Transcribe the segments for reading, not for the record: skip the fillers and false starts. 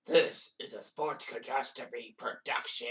This is a sports catastrophe production.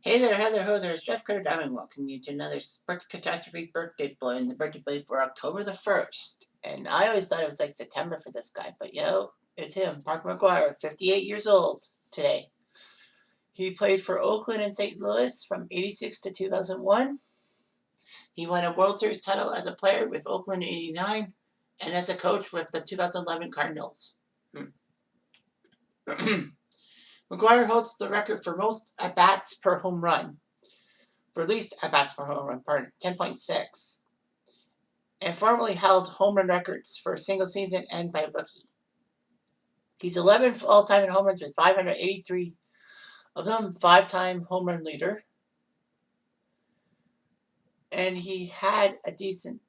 Hey there, ho there, it's Jeff Critter Diamond welcoming you to another sports catastrophe birthday boy, and the birthday boy for October the 1st. And I always thought it was like September for this guy, but it's him, Mark McGwire, 58 years old today. He played for Oakland and St. Louis from 86 to 2001. He won a World Series title as a player with Oakland in 89 and as a coach with the 2011 Cardinals. McGwire holds the record for most at-bats per home run, for least at-bats per home run, 10.6, and formerly held home run records for a single season and by rookie. He's 11th all-time in home runs with 583 of them, five-time home run leader, and he had a decent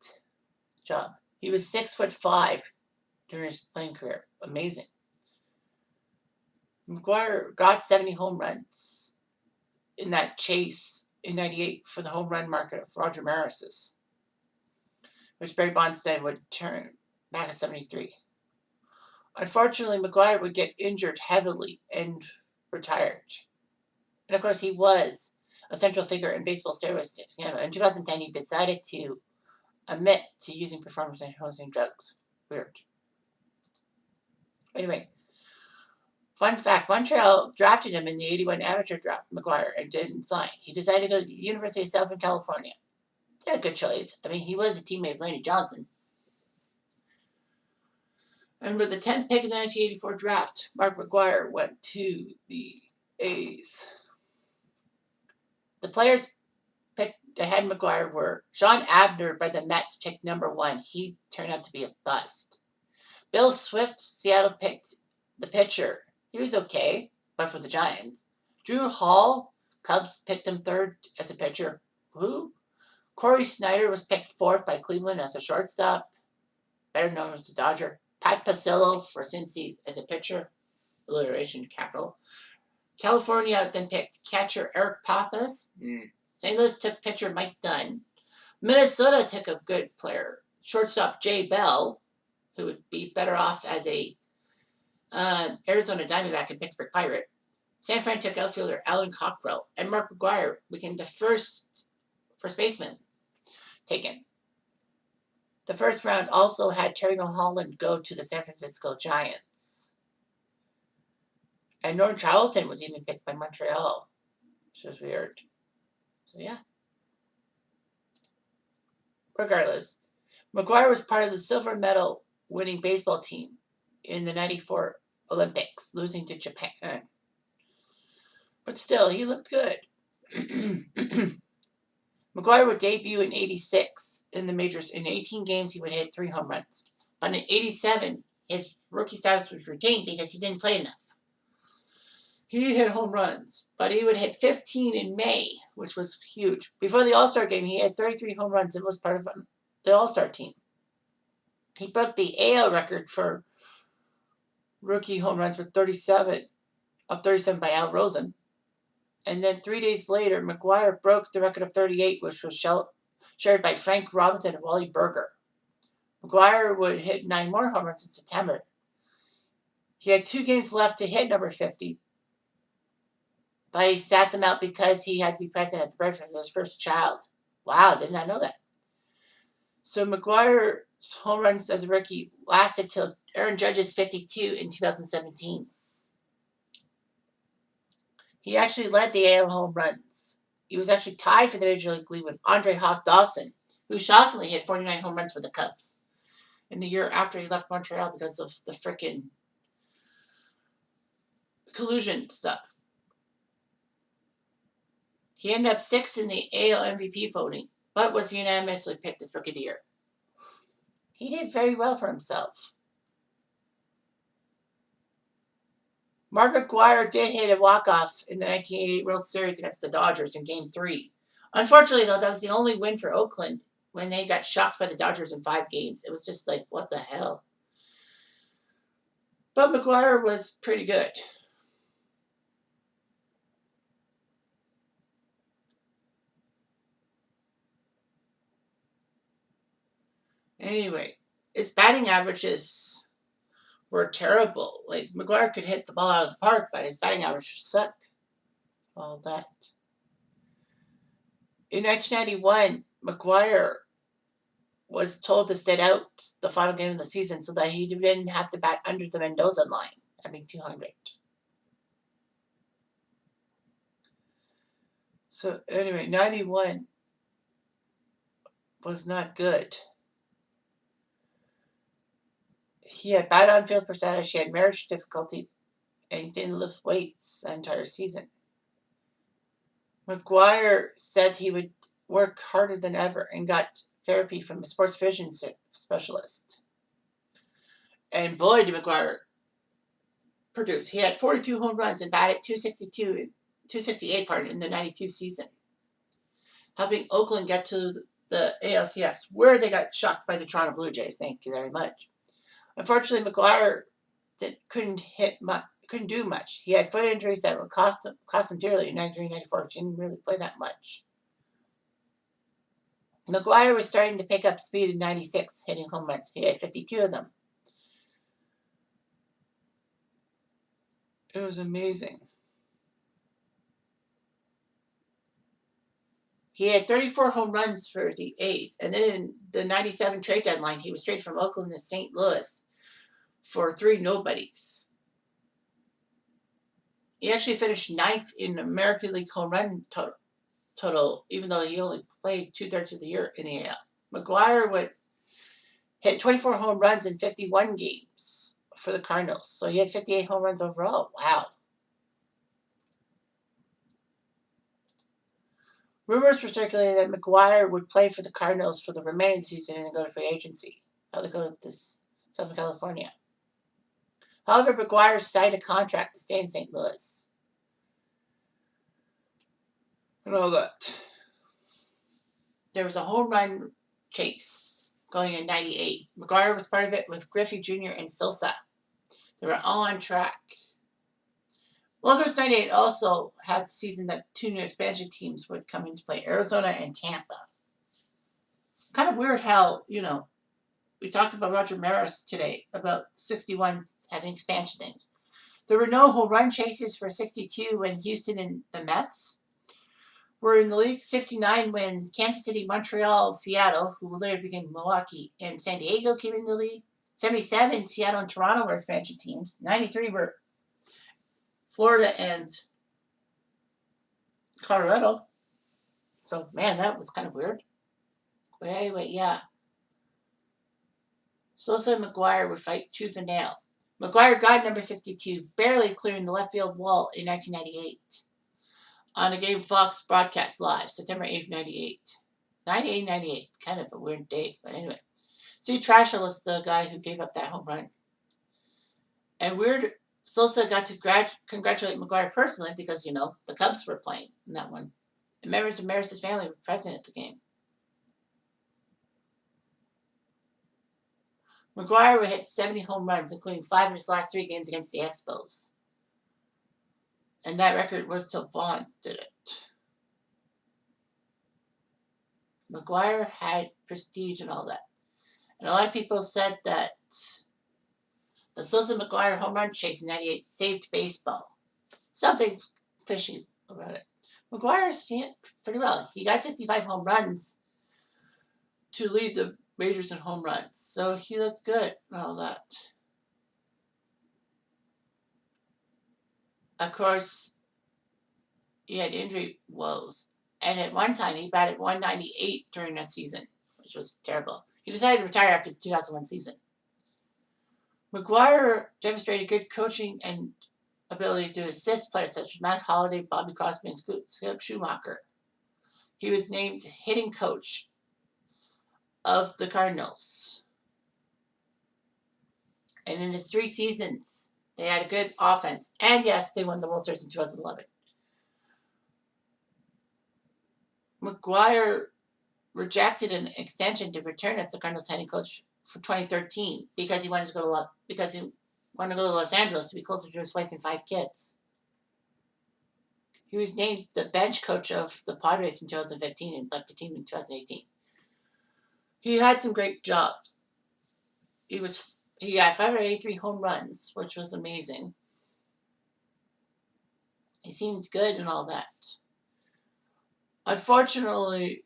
job. He was 6'5" during his playing career. Amazing. McGwire got 70 home runs in that chase in 98 for the home run market of Roger Maris's, which Barry Bonds would turn back in 73. Unfortunately, McGwire would get injured heavily and retired. And of course, he was a central figure in baseball steroids. In 2010, he decided to admit to using performance-enhancing drugs. Weird. Anyway, fun fact, Montreal drafted him in the 81 amateur draft, McGwire, and didn't sign. He decided to go to the University of Southern California. Yeah, good choice. I mean, he was a teammate of Randy Johnson. And with the 10th pick in the 1984 draft, Mark McGwire went to the A's. The players picked ahead of McGwire were Sean Abner by the Mets, picked number 1. He turned out to be a bust. Bill Swift, Seattle, picked the pitcher. He was okay, but for the Giants. Drew Hall, Cubs, picked him 3rd as a pitcher. Who? Corey Snyder was picked 4th by Cleveland as a shortstop, better known as the Dodger. Pat Pasillo for Cincy as a pitcher, alliteration capital. California then picked catcher Eric Pappas. St. Louis took pitcher Mike Dunn. Minnesota took a good player, shortstop Jay Bell, who would be better off as a Arizona Diamondback and Pittsburgh Pirate. San Fran took outfielder Alan Cockrell, and Mark McGwire became the first baseman taken. The first round also had Terry Mulholland go to the San Francisco Giants. And Norm Charlton was even picked by Montreal, which was weird. So, yeah. Regardless, McGwire was part of the silver medal winning baseball team in the 94 Olympics, losing to Japan. But still, he looked good. McGwire would debut in 86 in the majors. In 18 games, he would hit 3 home runs. But in 87, his rookie status was retained because he didn't play enough. He hit home runs, but he would hit 15 in May, which was huge. Before the All-Star game, he had 33 home runs and was part of the All-Star team. He broke the AL record for rookie home runs with 37 by Al Rosen. And then 3 days later, McGwire broke the record of 38, which was shared by Frank Robinson and Wally Berger. McGwire would hit 9 more home runs in September. He had 2 games left to hit number 50, but he sat them out because he had to be present at the birth of his first child. Wow, did not know that. So McGwire's home runs as a rookie lasted till Aaron Judge's 52 in 2017. He actually led the AL home runs. He was actually tied for the Major League lead with Andre Hawk Dawson, who shockingly hit 49 home runs for the Cubs in the year after he left Montreal because of the frickin' collusion stuff. He ended up 6th in the AL MVP voting, but was unanimously picked as Rookie of the Year. He did very well for himself. Mark McGwire did hit a walk-off in the 1988 World Series against the Dodgers in Game 3. Unfortunately, though, that was the only win for Oakland when they got shocked by the Dodgers in 5 games. It was just like, what the hell? But McGwire was pretty good. Anyway, his batting average is were terrible. Like, McGwire could hit the ball out of the park, but his batting average sucked. All that. In 1991, McGwire was told to sit out the final game of the season so that he didn't have to bat under the Mendoza line, having 200. So anyway, 91 was not good. He had bad on-field percentage, he had marriage difficulties, and he didn't lift weights the entire season. McGwire said he would work harder than ever and got therapy from a sports vision specialist. And boy, did McGwire produce. He had 42 home runs and batted 268 in the 92 season, helping Oakland get to the ALCS, where they got shocked by the Toronto Blue Jays. Thank you very much. Unfortunately, McGwire couldn't do much. He had foot injuries that would cost him dearly in 93, 94. He didn't really play that much. McGwire was starting to pick up speed in 96, hitting home runs. He had 52 of them. It was amazing. He had 34 home runs for the A's. And then in the 97 trade deadline, he was traded from Oakland to St. Louis for 3 nobodies. He actually finished 9th in American League home run total, even though he only played 2/3 of the year in the AL. McGwire would hit 24 home runs in 51 games for the Cardinals. So he had 58 home runs overall. Wow. Rumors were circulating that McGwire would play for the Cardinals for the remaining season and then go to free agency. How they go to Southern Cardinals. However, McGwire signed a contract to stay in St. Louis. And all that. There was a home run chase going in 98. McGwire was part of it with Griffey Jr. and Sosa. They were all on track. Logos 98 also had the season that 2 new expansion teams would come into play, Arizona and Tampa. Kind of weird how, we talked about Roger Maris today, about 61 having expansion teams. There were no home run chases for 62 when Houston and the Mets were in the league. 69 when Kansas City, Montreal, Seattle, who later became Milwaukee, and San Diego came in the league. 77, Seattle and Toronto were expansion teams. 93 were Florida and Colorado. So, man, that was kind of weird. But anyway, yeah. Sosa and McGwire would fight tooth and nail. McGwire got number 62, barely clearing the left field wall in 1998. On a game Fox broadcast live, September 8th, 98. 98. Kind of a weird date, but anyway. See, Trashel was the guy who gave up that home run. And weird, Sosa got to congratulate McGwire personally because, the Cubs were playing in that one. And members of Maris's family were present at the game. McGwire would hit 70 home runs, including 5 in his last 3 games against the Expos. And that record was till Bonds did it. McGwire had prestige and all that. And a lot of people said that the Sosa-McGwire home run chase in 98 saved baseball. Something fishy about it. McGwire did pretty well. He got 65 home runs to lead the majors in home runs. So he looked good and all that. Of course, he had injury woes. And at one time, he batted 198 during that season, which was terrible. He decided to retire after the 2001 season. McGwire demonstrated good coaching and ability to assist players such as Matt Holliday, Bobby Crosby, and Skip Schumacher. He was named hitting coach of the Cardinals. And in his 3 seasons, they had a good offense. And yes, they won the World Series in 2011. McGwire rejected an extension to return as the Cardinals head coach for 2013 because he wanted to go to Los Angeles to be closer to his wife and 5 kids. He was named the bench coach of the Padres in 2015 and left the team in 2018. He had some great jobs. He was He got 583 home runs, which was amazing. He seemed good and all that. Unfortunately,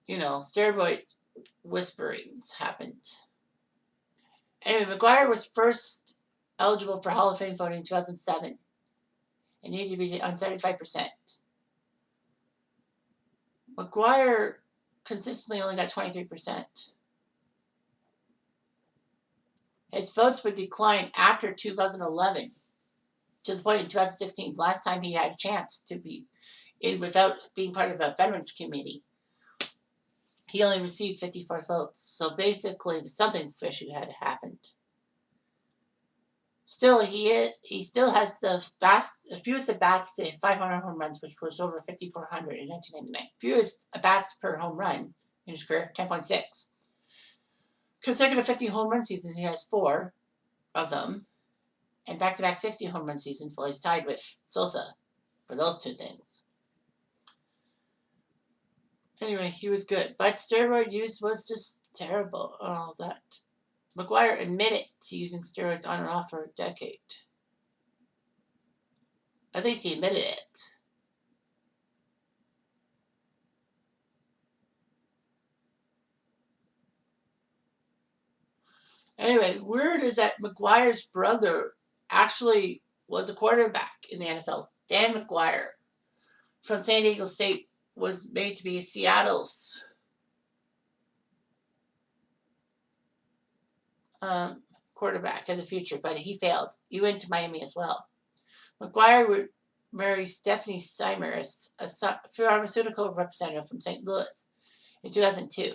steroid whisperings happened. Anyway, McGwire was first eligible for Hall of Fame voting in 2007. It needed to be on 75%. McGwire consistently only got 23%. His votes would decline after 2011 to the point in 2016, last time he had a chance to be in without being part of a Veterans Committee. He only received 54 votes. So basically, something fishy had happened. Still, he still has the fewest at bats to 500 home runs, which was over 5,400 in 1999. Fewest at bats per home run in his career, 10.6. Consecutive 50 home run seasons, he has 4 of them, and back-to-back 60 home run seasons. Well, he's tied with Sosa for those 2 things. Anyway, he was good, but steroid use was just terrible and all that. McGwire admitted to using steroids on and off for a decade. At least he admitted it. Anyway, word is that McGwire's brother actually was a quarterback in the NFL. Dan McGwire from San Diego State was made to be Seattle's quarterback in the future, but he failed. He went to Miami as well. McGwire would marry Stephanie Seymour, a pharmaceutical representative from St. Louis, in 2002.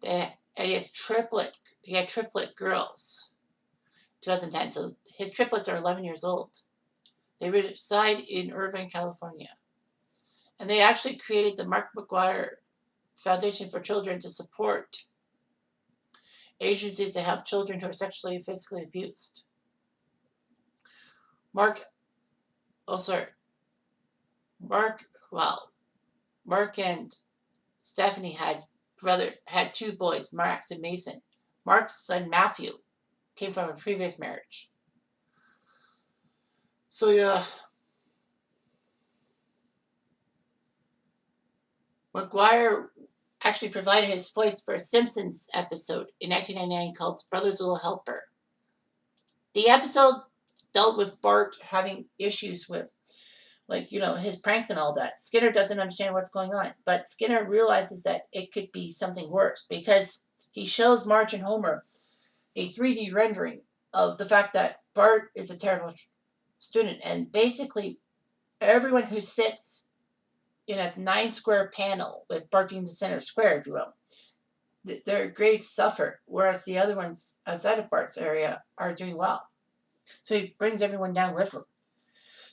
And he had triplet girls, 2010. So his triplets are 11 years old. They reside in Irvine, California. And they actually created the Mark McGwire Foundation for Children to support agencies that help children who are sexually and physically abused. Mark and Stephanie had 2 boys, Max and Mason. Mark's son Matthew came from a previous marriage. So yeah, McGwire actually provided his voice for a Simpsons episode in 1999 called Brothers Little Helper. The episode dealt with Bart having issues with, his pranks and all that. Skinner doesn't understand what's going on, but Skinner realizes that it could be something worse because he shows Marge and Homer a 3D rendering of the fact that Bart is a terrible student, and basically everyone who sits in a 9-square panel with Bart being the center square, if you will, their grades suffer, whereas the other ones outside of Bart's area are doing well. So he brings everyone down with him.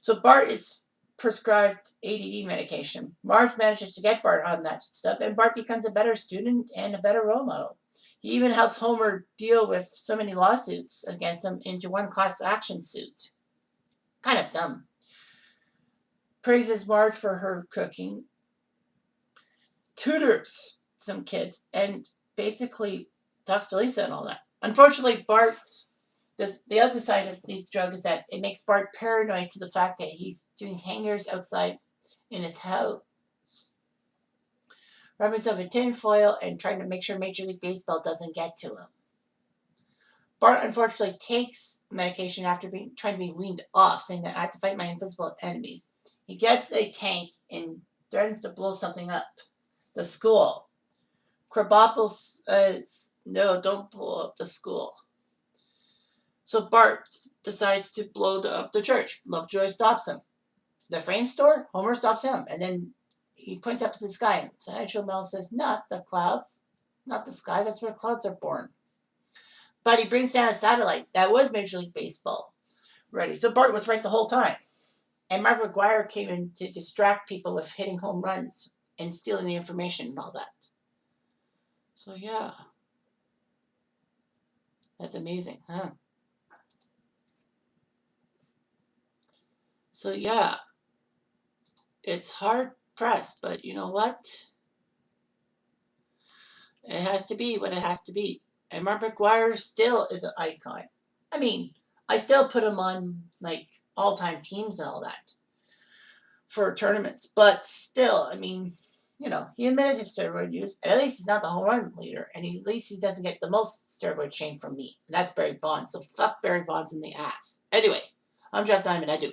So Bart is prescribed ADD medication. Marge manages to get Bart on that stuff, and Bart becomes a better student and a better role model. He even helps Homer deal with so many lawsuits against him into one class action suit. Kind of dumb. Praises Marge for her cooking, tutors some kids, and basically talks to Lisa and all that. Unfortunately, the ugly side of the drug is that it makes Bart paranoid to the fact that he's doing hangers outside in his house, rubbing himself in tin foil and trying to make sure Major League Baseball doesn't get to him. Bart unfortunately takes medication after trying to be weaned off, saying that I have to fight my invisible enemies. He gets a tank and threatens to blow something up. The school. Krabappel says, no, don't blow up the school. So Bart decides to blow up the church. Lovejoy stops him. The frame store, Homer stops him. And then he points up to the sky. Sideshow Mel says, not the clouds, not the sky. That's where clouds are born. But he brings down a satellite that was Major League Baseball ready. So Bart was right the whole time. And Mark McGwire came in to distract people with hitting home runs and stealing the information and all that. So yeah. That's amazing, huh? So yeah. It's hard pressed, but you know what? It has to be what it has to be. And Mark McGwire still is an icon. I mean, I still put him on like all-time teams and all that for tournaments, but still, I mean, he admitted his steroid use, and at least he's not the home run leader, and at least he doesn't get the most steroid shame from me, and that's Barry Bonds. So fuck Barry Bonds in the ass. Anyway, I'm Jeff Diamond. I do.